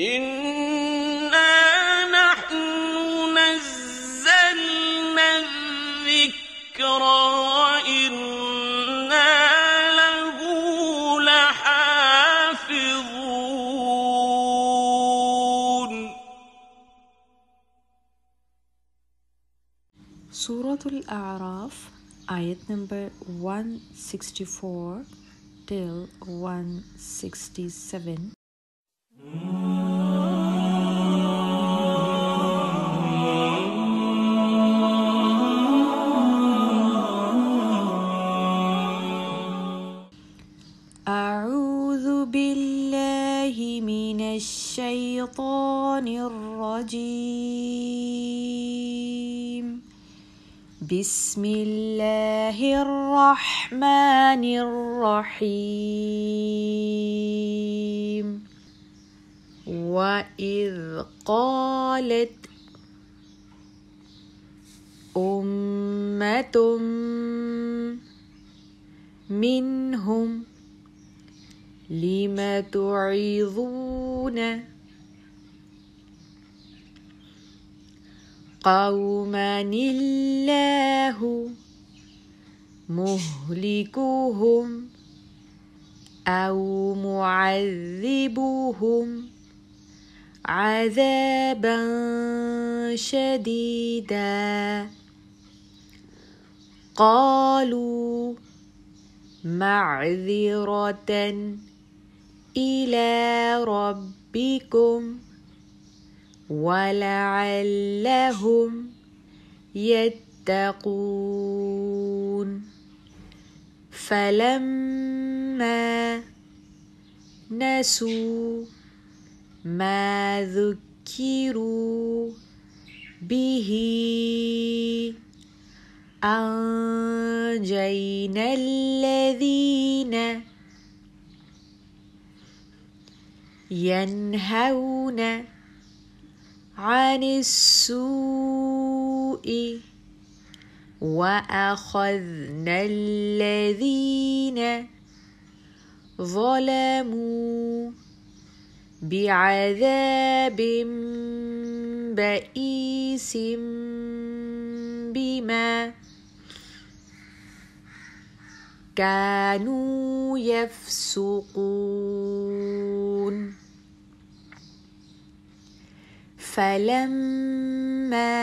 إِنَّا نَحْنُ نَزَّلْنَا الذِّكْرَ وَإِنَّا لَهُ لَحَافِظُونَ. Suratul A'raf, ayat number 164 till 167. أعوذ بالله من الشيطان الرجيم. بسم الله الرحمن الرحيم. وإذ قالت أمة منهم لم تعظون قوما الله مهلكهم أو معذبهم عذابا شديدا. قالوا معذرة إلى ربكم ولعلهم يتقون. فلما نسوا ما ذكروا به أنجينا الذين ينهون عن السوء وأخذنا الذين ظلموا بعذاب بئيس بما كانوا يفسقون. فلما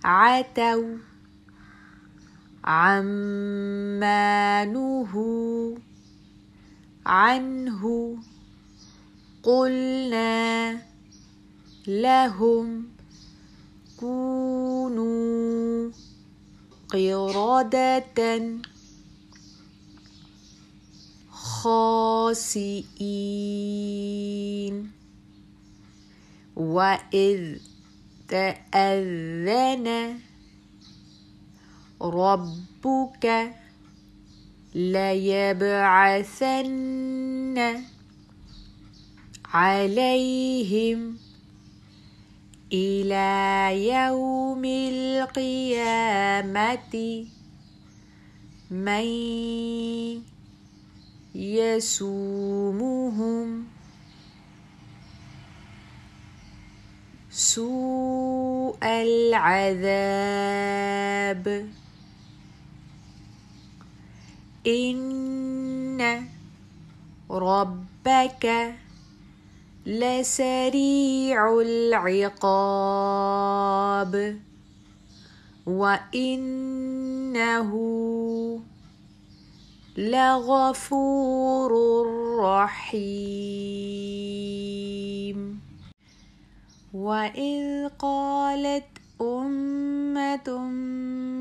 عتوا عما نهوا عنه قلنا لهم كونوا قردة خاسئين. وإذ تأذن ربك ليبعثن عليهم إلى يوم القيامة من يسومهم سوء العذاب إن ربك لسريع العقاب وإنه لغفور رحيم. وإذ قالت أمة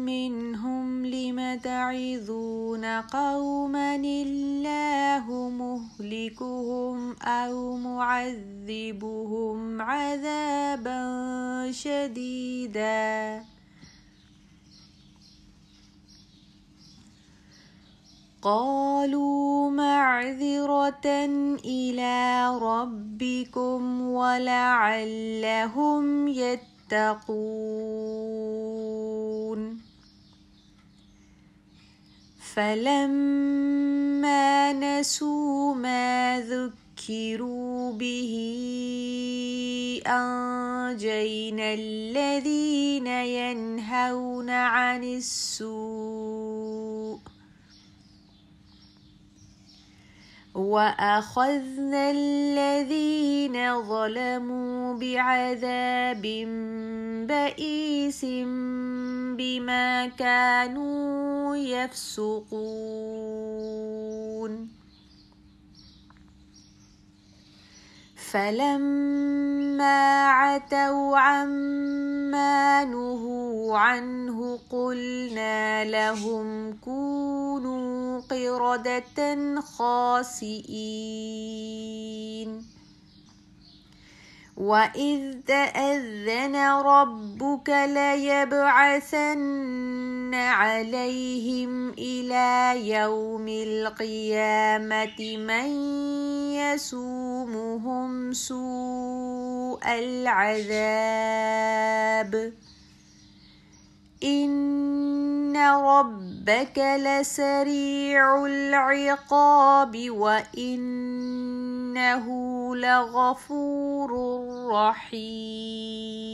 منهم لم تعظون قوما الله مهلكهم أو معذبهم عذابا شديدا. قالوا معذرة إلى ربكم ولعلهم يتقون. فلما نسوا ما ذكروا ذكروا به أنجينا الذين ينهون عن السوء وأخذنا الذين ظلموا بعذاب بئيس بما كانوا يفسقون فلما عتوا عما نهوا عنه قلنا لهم كونوا قردة خاسئين وإذ تأذن ربك ليبعثن عليهم إلى يوم القيامة من يسومهم سوء العذاب إن ربك لسريع العقاب وإنه لغفور رحيم